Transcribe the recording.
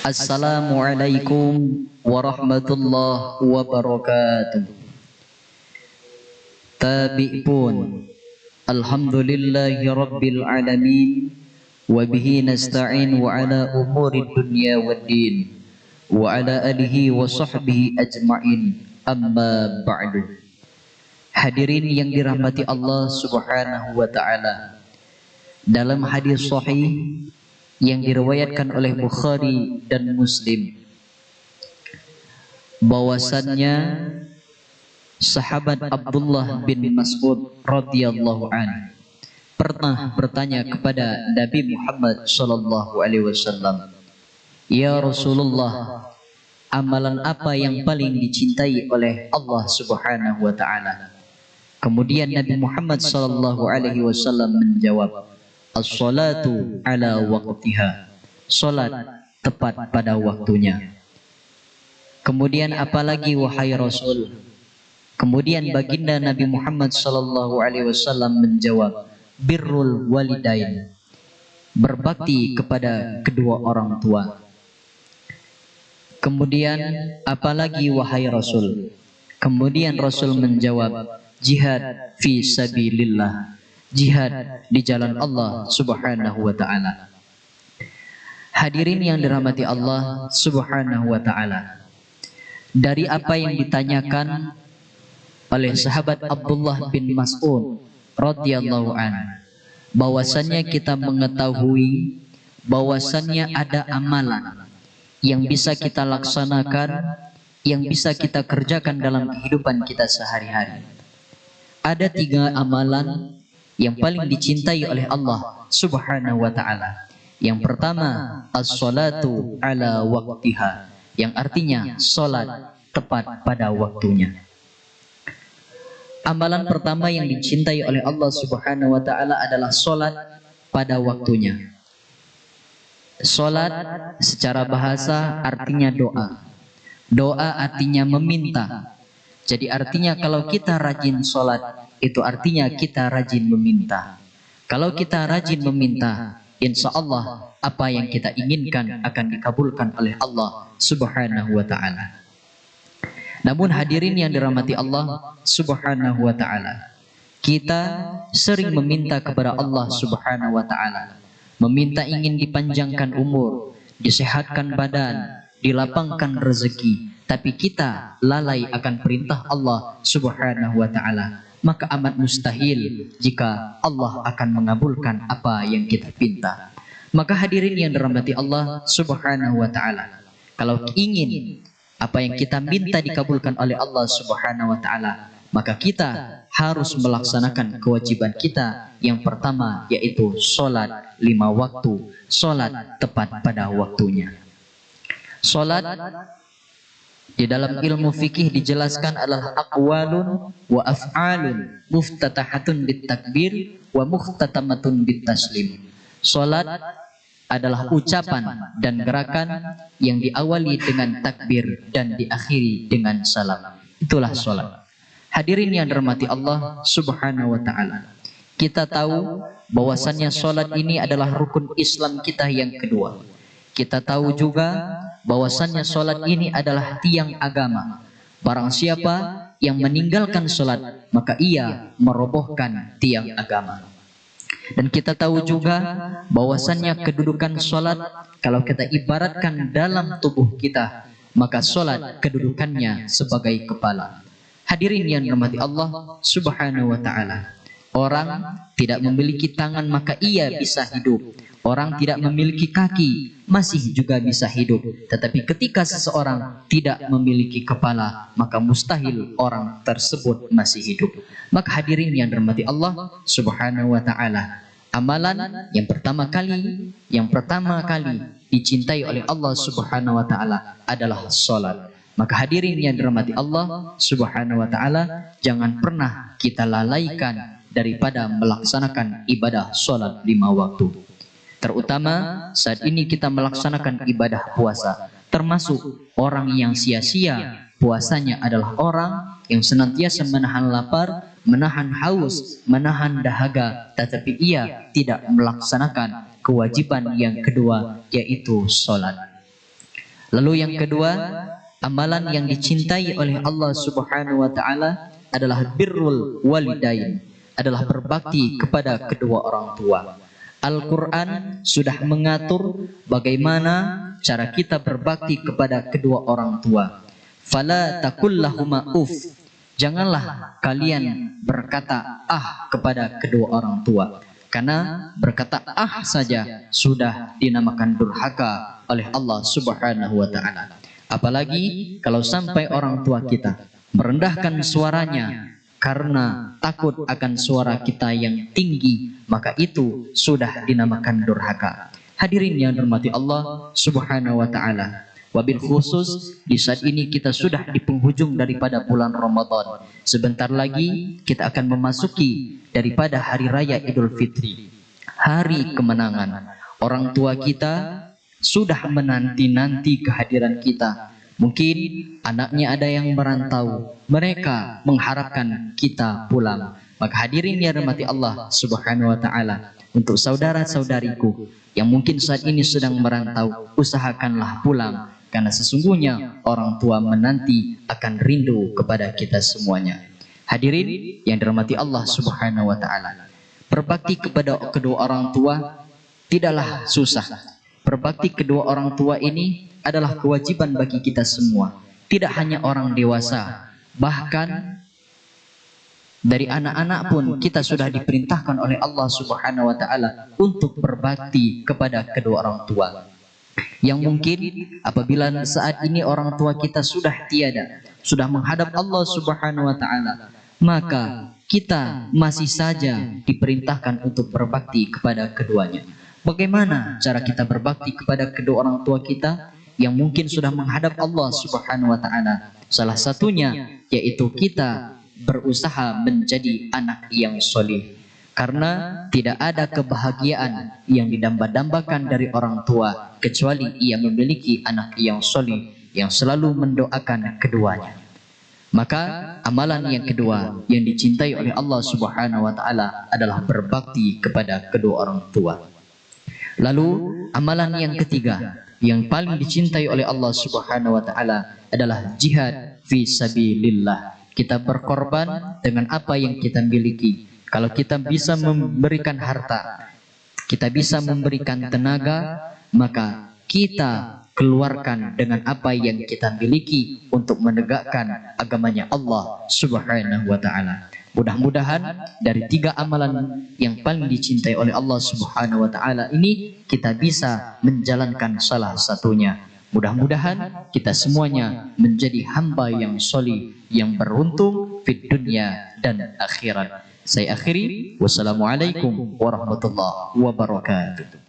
Assalamualaikum warahmatullahi wabarakatuh. Tabi' pun alhamdulillahi rabbil alamin, wa bihi nasta'in wa ala umuri dunya waddin, wa ala alihi wa sahbihi ajma'in, amma ba'du. Hadirin yang dirahmati Allah subhanahu wa ta'ala, dalam hadis sahih yang diriwayatkan oleh Bukhari dan Muslim, bahwasannya sahabat Abdullah bin Mas'ud radhiyallahu anhu pernah bertanya kepada Nabi Muhammad sallallahu alaihi wasallam, "Ya Rasulullah, amalan apa yang paling dicintai oleh Allah Subhanahu wa taala?" Kemudian Nabi Muhammad sallallahu alaihi wasallam menjawab, "As-salatu ala waqtiha." Salat tepat pada waktunya. Kemudian apalagi wahai Rasul? Kemudian baginda Nabi Muhammad sallallahu alaihi wasallam menjawab, "Birrul walidain." Berbakti kepada kedua orang tua. Kemudian apalagi wahai Rasul? Kemudian Rasul menjawab, "Jihad fi sabilillah." Jihad di jalan Allah subhanahu wa ta'ala. Hadirin yang dirahmati Allah subhanahu wa ta'ala, dari apa yang ditanyakan oleh sahabat Abdullah bin Mas'ud radhiyallahu anhu, bahwasannya kita mengetahui bahwasannya ada amalan yang bisa kita laksanakan, yang bisa kita kerjakan dalam kehidupan kita sehari-hari. Ada 3 amalan yang paling dicintai oleh Allah subhanahu wa ta'ala. Yang pertama, as-salatu ala waqtiha, yang artinya salat tepat pada waktunya. Amalan pertama yang dicintai oleh Allah subhanahu wa ta'ala adalah salat pada waktunya. Salat secara bahasa artinya doa. Doa artinya meminta. Jadi artinya kalau kita rajin salat, itu artinya kita rajin meminta. Kalau kita rajin meminta, insya Allah apa yang kita inginkan akan dikabulkan oleh Allah subhanahu wa ta'ala. Namun hadirin yang dirahmati Allah subhanahu wa ta'ala, kita sering meminta kepada Allah subhanahu wa ta'ala, meminta ingin dipanjangkan umur, disehatkan badan, dilapangkan rezeki, tapi kita lalai akan perintah Allah subhanahu wa ta'ala, maka amat mustahil jika Allah akan mengabulkan apa yang kita pinta. Maka hadirin yang dirahmati Allah subhanahu wa ta'ala, kalau ingin apa yang kita minta dikabulkan oleh Allah subhanahu wa ta'ala, maka kita harus melaksanakan kewajiban kita yang pertama, yaitu sholat 5 waktu, sholat tepat pada waktunya. Sholat di dalam ilmu fikih dijelaskan adalah aqwalun wa af'alun muftatahatun bitakbir wa muhtatamatun bitaslim. Salat adalah ucapan dan gerakan yang diawali dengan takbir dan diakhiri dengan salam. Itulah salat. Hadirin yang dirahmati Allah subhanahu wa ta'ala, kita tahu bahwasannya salat ini adalah rukun Islam kita yang kedua. Kita tahu juga bahwasannya salat ini adalah tiang agama. Barang siapa yang meninggalkan salat, maka ia merobohkan tiang agama. Dan kita tahu juga bahwasannya kedudukan salat, kalau kita ibaratkan dalam tubuh kita, maka salat kedudukannya sebagai kepala. Hadirin yang dirahmati Allah subhanahu wa ta'ala, orang tidak memiliki tangan maka ia bisa hidup. Orang tidak memiliki kaki masih juga bisa hidup. Tetapi ketika seseorang tidak memiliki kepala, maka mustahil orang tersebut masih hidup. Maka hadirin yang dirahmati Allah subhanahu wa ta'ala, amalan yang pertama kali dicintai oleh Allah subhanahu wa ta'ala adalah salat. Maka hadirin yang dirahmati Allah subhanahu wa ta'ala, jangan pernah kita lalaikan daripada melaksanakan ibadah salat 5 waktu. Terutama saat ini kita melaksanakan ibadah puasa. Termasuk orang yang sia-sia puasanya adalah orang yang senantiasa menahan lapar, menahan haus, menahan dahaga, tetapi ia tidak melaksanakan kewajiban yang kedua, yaitu sholat. Lalu yang kedua, amalan yang dicintai oleh Allah Subhanahu wa taala adalah birrul walidain, adalah berbakti kepada kedua orang tua. Al-Quran sudah mengatur bagaimana cara kita berbakti kepada kedua orang tua. Fala takul lahuma uf. Janganlah kalian berkata ah kepada kedua orang tua. Karena berkata ah saja sudah dinamakan durhaka oleh Allah Subhanahu wa taala. Apalagi kalau sampai orang tua kita merendahkan suaranya karena takut akan suara kita yang tinggi, maka itu sudah dinamakan durhaka. Hadirin yang dirahmati Allah Subhanahu wa taala. Wabil khusus di saat ini kita sudah di penghujung daripada bulan Ramadan. Sebentar lagi kita akan memasuki daripada hari raya Idul Fitri, hari kemenangan. Orang tua kita sudah menanti-nanti kehadiran kita. Mungkin anaknya ada yang merantau, mereka mengharapkan kita pulang. Maka hadirin yang dirahmati Allah Subhanahu wa taala, untuk saudara-saudariku yang mungkin saat ini sedang merantau, usahakanlah pulang, karena sesungguhnya orang tua menanti akan rindu kepada kita semuanya. Hadirin yang dirahmati Allah Subhanahu wa taala, berbakti kepada kedua orang tua tidaklah susah. Berbakti kedua orang tua ini adalah kewajiban bagi kita semua. Tidak hanya orang dewasa, bahkan dari anak-anak pun kita sudah diperintahkan oleh Allah Subhanahu wa taala untuk berbakti kepada kedua orang tua. Yang mungkin apabila saat ini orang tua kita sudah tiada, sudah menghadap Allah Subhanahu wa taala, maka kita masih saja diperintahkan untuk berbakti kepada keduanya. Bagaimana cara kita berbakti kepada kedua orang tua kita yang mungkin sudah menghadap Allah Subhanahu wa taala? Salah satunya yaitu kita berusaha menjadi anak yang solih. Karena tidak ada kebahagiaan yang didamba-dambakan dari orang tua kecuali ia memiliki anak yang solih yang selalu mendoakan keduanya. Maka amalan yang kedua yang dicintai oleh Allah Subhanahu wa taala adalah berbakti kepada kedua orang tua. Lalu amalan yang ketiga yang paling dicintai oleh Allah Subhanahu wa taala adalah jihad fi sabilillah. Kita berkorban dengan apa yang kita miliki. Kalau kita bisa memberikan harta, kita bisa memberikan tenaga, maka kita keluarkan dengan apa yang kita miliki untuk menegakkan agamanya Allah Subhanahu wa taala. Mudah-mudahan dari tiga amalan yang paling dicintai oleh Allah Subhanahu wa taala ini kita bisa menjalankan salah satunya. Mudah-mudahan kita semuanya menjadi hamba yang solih, yang beruntung di dunia dan akhirat. Saya akhiri, wassalamualaikum warahmatullahi wabarakatuh.